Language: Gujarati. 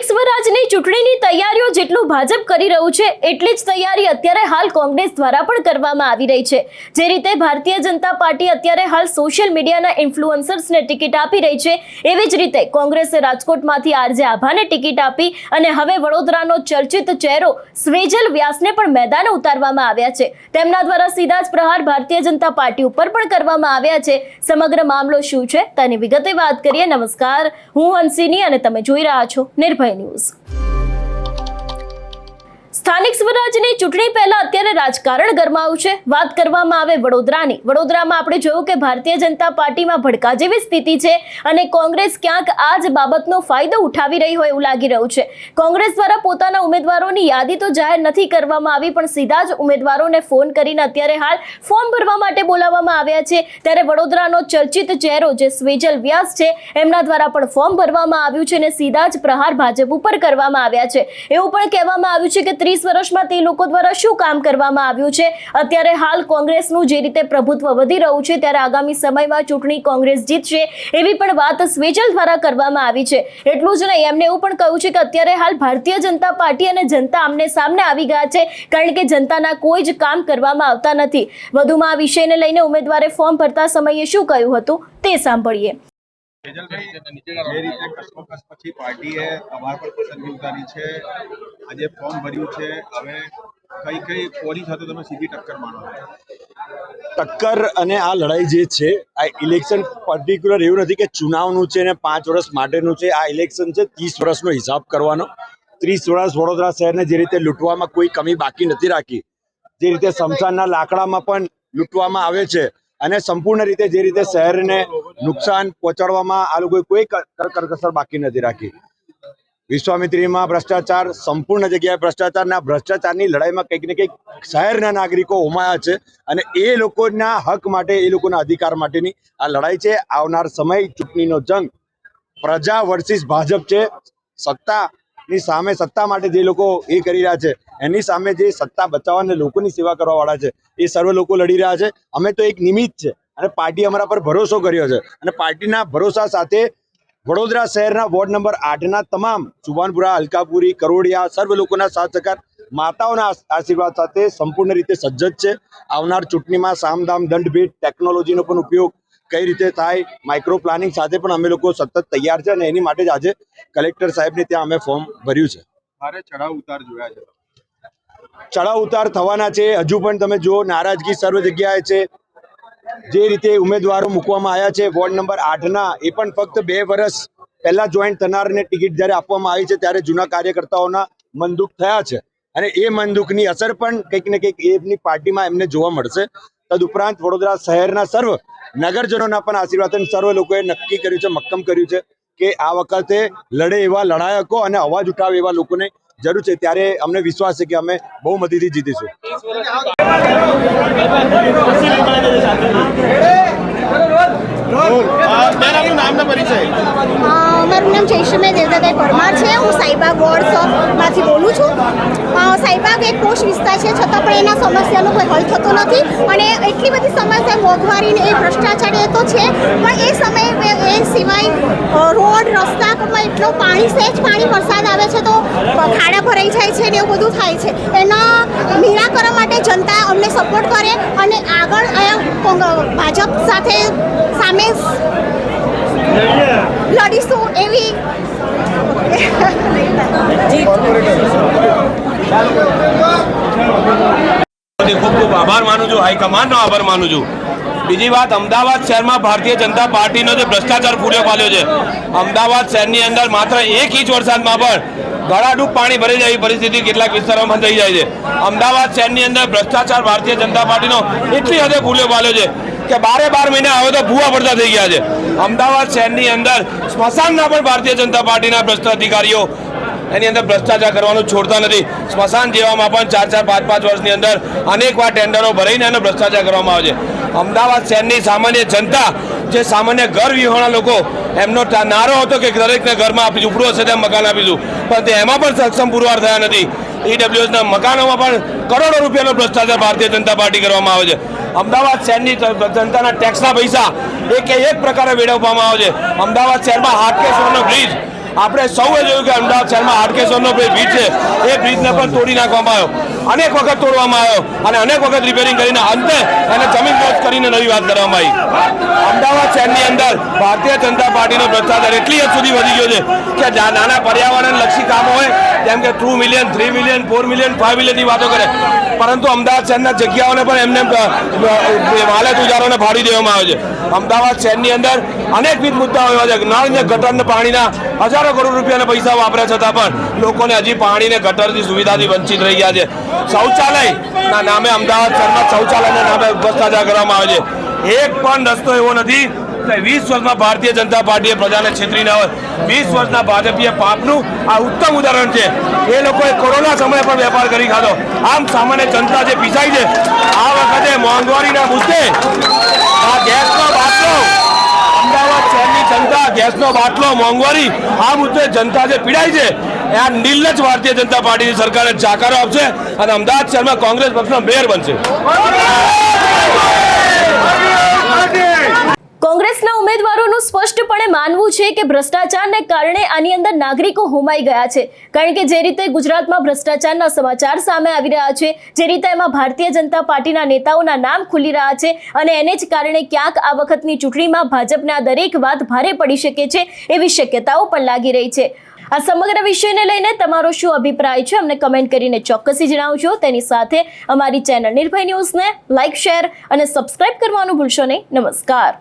સ્વરાજની ચૂંટણીની તૈયારીઓ જેટલું ભાજપ કરી રહ્યું છે એટલી જ તૈયારી અત્યારે હાલ કોંગ્રેસ દ્વારા પણ કરવામાં આવી રહી છે। જે રીતે ભારતીય જનતા પાર્ટી અત્યારે હાલ સોશિયલ મીડિયાના ઇન્ફ્લુએન્સર્સને ટિકિટ આપી રહી છે, એવી જ રીતે કોંગ્રેસે રાજકોટમાંથી આરજે આભાને ટિકિટ આપી અને હવે વડોદરાનો ચર્ચિત ચહેરો સ્વેજલ વ્યાસને પણ મેદાને ઉતારવામાં આવ્યા છે। તેમના દ્વારા સીધા જ પ્રહાર ભારતીય જનતા પાર્ટી ઉપર પણ કરવામાં આવ્યા છે। સમગ્ર મામલો શું છે તેની વિગતે વાત કરીએ। નમસ્કાર, હું હંસિની અને તમે જોઈ રહ્યા છો નિર્ભય ન્યૂઝ। સ્થાનિક સ્વરાજની ચૂંટણી પહેલા અત્યારે રાજકારણ ગરમાયું છે। વાત કરવામાં આવે વડોદરાની, વડોદરામાં આપણે જોયું કે ભારતીય જનતા પાર્ટીમાં ભડકા જેવી સ્થિતિ છે અને કોંગ્રેસ ક્યાંક આ જ બાબતનો ફાયદો ઉઠાવી રહી હોય એવું લાગી રહ્યું છે। કોંગ્રેસ દ્વારા પોતાના ઉમેદવારોની યાદી તો જાહેર નથી કરવામાં આવી, પણ સીધા જ ઉમેદવારોને ફોન કરીને અત્યારે હાલ ફોર્મ ભરવા માટે બોલાવવામાં આવ્યા છે। ત્યારે વડોદરાનો ચર્ચિત ચહેરો જે સ્વેજલ વ્યાસ છે એમના દ્વારા પણ ફોર્મ ભરવામાં આવ્યું છે અને સીધા જ પ્રહાર ભાજપ ઉપર કરવામાં આવ્યા છે। એવું પણ કહેવામાં આવ્યું છે કે 30 વર્ષમાં તે લોકો દ્વારા શું કામ કરવામાં આવ્યું છે। અત્યારે હાલ કોંગ્રેસનું જે રીતે પ્રભુત્વ વધી રહ્યું છે ત્યારે આગામી સમયમાં ચૂંટણી કોંગ્રેસ જીતશે એવી પણ વાત સ્વેજલ દ્વારા કરવામાં આવી છે। એટલું જ નહીં, એમને એવું પણ કહ્યું છે કે અત્યારે હાલ ભારતીય જનતા પાર્ટી અને જનતા આમને સામને આવી ગયા છે, કારણ કે જનતાના કોઈ જ કામ કરવામાં આવતા નથી। વધુમાં આ વિષયને લઈને ઉમેદવારે ફોર્મ ભરતા સમયે શું કહ્યું હતું તે સાંભળીએ। જે રીતે કસોકસ પછી પાર્ટીએ તમારા પર પસંદગી ઉતારી છે, આજે ફોર્મ ભર્યું છે, હવે કઈ કોની સાથે તમે સીધી ટક્કર માનો છો? ટક્કર અને આ લડાઈ જે છે, આ ઇલેક્શન પર્ટિક્યુલર એવું નથી કે ચુનાવનું છે ને 5 વર્ષ માટેનું છે। આ ઇલેક્શન છે 30 વર્ષનો હિસાબ કરવાનો। 30 વર્ષ વડોદરા શહેરને જે રીતે લૂંટવામાં કોઈ કમી બાકી નથી રાખી, જે રીતે સ્મશાનના લાકડામાં પણ લૂંટવામાં આવે છે અને સંપૂર્ણ રીતે જે રીતે શહેરને નુકસાન પહોંચાડવામાં આ લોકોએ કોઈ કરકસર બાકી નથી રાખી। વિશ્વામિત્રીમાં ભ્રષ્ટાચાર, સંપૂર્ણ જગ્યાએ ભ્રષ્ટાચારના ભ્રષ્ટાચારની લડાઈમાં કંઈક ને કંઈક શહેરના નાગરિકો હોમાયા છે અને એ લોકોના હક માટે, એ લોકોના અધિકાર માટેની આ લડાઈ છે। આવનાર સમય ચૂંટણીનો જંગ પ્રજા વર્સિસ ભાજપ છે। સત્તાની સામે, સત્તા માટે જે લોકો એ કરી રહ્યા છે એની સામે જે સત્તા બચાવવાને લોકોની સેવા કરવા વાળા છે એ સર્વ લોકો લડી રહ્યા છે। અમે તો એક નિમિત્ત છે અને પાર્ટી અમારા પર ભરોસો કર્યો છે અને પાર્ટીના ભરોસા સાથે વડોદરા શહેરના વોર્ડ નંબર 8ના તમામ સુભાનપુરા, અલકાપુરી, કરોડિયા સર્વ લોકોના સાથ સહકાર, માતાઓના આશીર્વાદ સાથે સંપૂર્ણ રીતે સજ્જ છે। આવનાર ચૂંટણીમાં સામદામ દંડ ભેટ ટેકનોલોજીનો પણ ઉપયોગ કઈ રીતે થાય, માઇક્રો પ્લાનિંગ સાથે પણ અમે લોકો સતત તૈયાર છે અને એની માટે જ આજે કલેક્ટર સાહેબને ત્યાં અમે ફોર્મ ભર્યું છે। મારે ચડાવ ઉતાર જોયા છે, ચડાવ ઉતાર થવાના છે। હજુ પણ તમે જુઓ, નારાજગી સર્વ જગ્યાએ છે। જે રીતે ઉમેદવારો મૂકવામાં આવ્યા છે વોર્ડ નંબર 8ના, એ પણ ફક્ત 2 વર્ષ પહેલા જોઈન્ટ થનારને ટિકિટ જ્યારે આપવામાં આવી છે ત્યારે જૂના કાર્યકર્તાઓના મન દુઃખ થયા છે અને એ મન દુઃખની અસર પણ કંઈક ને કંઈક એમની પાર્ટીમાં એમને જોવા મળશે। તદુપરાંત વડોદરા શહેરના સર્વ નગરજનોના પણ આશીર્વાદ સર્વ લોકોએ નક્કી કર્યું છે, મક્કમ કર્યું છે કે આ વખતે લડે એવા લડાયકો અને અવાજ ઉઠાવે એવા લોકોને જરૂર છે। ત્યારે અમને વિશ્વાસ છે કે અમે બહુમતીથી જીતીશું। મારું નામ જયશ્રી દેવદાભાઈ પરમાર છે। હું સાઈબાગ વોર્ડમાંથી બોલું છું। સાઈબાગ એક પોશ વિસ્તાર છે, છતાં પણ એના સમસ્યાનો કોઈ હલ થતો નથી અને એટલી બધી સમસ્યા, મોંઘવારી, એ ભ્રષ્ટાચાર એ તો છે, પણ એ સમયે એ સિવાય રોડ રસ્તામાં એટલો પાણી, સહેજ પાણી વરસાદ આવે છે તો ખાડા ભરાઈ જાય છે ને એવું બધું થાય છે। એના નિરાકરણ માટે જનતા અમને સપોર્ટ કરે અને આગળ ભાજપ સાથે સામે લડીશું એવી ખૂબ ખૂબ આભાર માનું છું, હાઈકમાન્ડનો આભાર માનું છું। બીજી વાત, અમદાવાદ શહેરમાં ભારતીય જનતા પાર્ટીનો જે ભ્રષ્ટાચાર ફૂલ્યો પાલ્યો છે, અમદાવાદ શહેરની અંદર માત્ર 1 ઇંચ વરસાદમાં પણ ગળાડૂબ પાણી ભરી જાય એવી પરિસ્થિતિ કેટલાક વિસ્તારોમાં થઈ જાય છે। અમદાવાદ શહેરની અંદર ભ્રષ્ટાચાર ભારતીય જનતા પાર્ટીનો એટલી હદે ફૂલ્યો પાલ્યો છે કે 12 મહિના હવે તો ભૂવા પડતા થઈ ગયા છે। અમદાવાદ શહેરની અંદર સ્મશાનના પણ ભારતીય જનતા પાર્ટીના ભ્રષ્ટ અધિકારીઓ એની અંદર ભ્રષ્ટાચાર કરવાનું છોડતા નથી। સ્મશાન જેવામાં પણ 4-4, 5-5 વર્ષની અંદર અનેકવાર ટેન્ડરો ભરીને એનો ભ્રષ્ટાચાર કરવામાં આવે છે। અમદાવાદ શહેરની સામાન્ય જનતા, જે સામાન્ય ઘર વિહોણા લોકો, એમનો નારો હતો કે દરેકને ઘરમાં ઝૂંપડું હશે તેમ મકાન આપીશું, પણ એમાં પણ સક્ષમ પુરવાર થયા નથી। ઈડબ્લ્યુએસના મકાનોમાં પણ કરોડો રૂપિયાનો ભ્રષ્ટાચાર ભારતીય જનતા પાર્ટી કરવામાં આવે છે। અમદાવાદ શહેરની જનતાના ટેક્સના પૈસા એક પ્રકારે વેડવવામાં આવે છે। અમદાવાદ શહેરમાં હાટકેશ્વરનો બ્રિજ આપણે સૌએ જોયું કે અમદાવાદ શહેરમાં હાટકેશ્વરનો બ્રિજ છે એ બ્રિજને પણ તોડી નાખવામાં આવ્યો, અનેક વખત તોડવામાં આવ્યો અને અનેક વખત રિપેરિંગ કરીને અંતે એને જમીન દોસ્ત કરીને નવી વાત કરવામાં આવી. અમદાવાદ શહેરની અંદર ભારતીય જનતા પાર્ટીનો ભ્રષ્ટાચાર એટલી હદ સુધી વધી ગયો છે કે નાના પર્યાવરણલક્ષી કામો હોય જેમ કે 2 મિલિયન 3 મિલિયન 4 મિલિયન 5 મિલિયનની વાતો કરે, પરંતુ અમદાવાદ શહેરના જગ્યાઓને પણ એમને વાલેત ઉજારોને ફાડી દેવામાં આવે છે. અમદાવાદ શહેરની અંદર અનેકવિધ મુદ્દાઓ એવા છે, નળ ને ગટર ને પાણીના હજારો કરોડ રૂપિયાના પૈસા વાપર્યા છતાં પણ લોકોને હજી પાણી ને ગટરની સુવિધાથી વંચિત રહી ગયા છે. શૌચાલયના નામે અમદાવાદ શહેરમાં શૌચાલયના નામે ભ્રષ્ટાચાર કરવામાં આવે છે. એક પણ રસ્તો એવો નથી કે 20 વર્ષમાં ભારતીય જનતા પાર્ટીએ પ્રજાને છેતરી ન હોય. 20 વર્ષના ભાજપીય પાપનું આ ઉત્તમ ઉદાહરણ છે. એ લોકોએ કોરોના સમયે પણ વેપાર કરી ખાધો. આમ સામાન્ય જનતા જે પીસાઈ છે, આ વખતે મોંઘવારીના મુદ્દે આ ગેસનો બાટલો, અમદાવાદ શહેરની જનતા ગેસનો બાટલો, મોંઘવારી, આ મુદ્દે જનતા જે પીડાય છે આ નિર્લજ્જ ભારતીય જનતા પાર્ટીની સરકારે જાકારો આપશે અને અમદાવાદ શહેરમાં કોંગ્રેસ પક્ષનો મેયર બનશે. કોંગ્રેસના ઉમેદવારોનું સ્પષ્ટપણે માનવું છે કે ભ્રષ્ટાચારને કારણે આની અંદર નાગરિકો હોમાઈ ગયા છે, કારણ કે જે રીતે ગુજરાતમાં ભ્રષ્ટાચારના સમાચાર સામે આવી રહ્યા છે, જે રીતે એમાં ભારતીય જનતા પાર્ટીના નેતાઓના નામ ખુલી રહ્યા છે અને એને જ કારણે ક્યાંક આ વખતની ચૂંટણીમાં ભાજપને આ દરેક વાત ભારે પડી શકે છે એવી શક્યતાઓ પણ લાગી રહી છે. આ સમગ્ર વિષયને લઈને તમારો શું અભિપ્રાય છે અમને કમેન્ટ કરીને ચોક્કસથી જણાવજો. તેની સાથે અમારી ચેનલ નિર્ભય ન્યૂઝને લાઇક, શેર અને સબસ્ક્રાઇબ કરવાનું ભૂલશો નહીં. નમસ્કાર.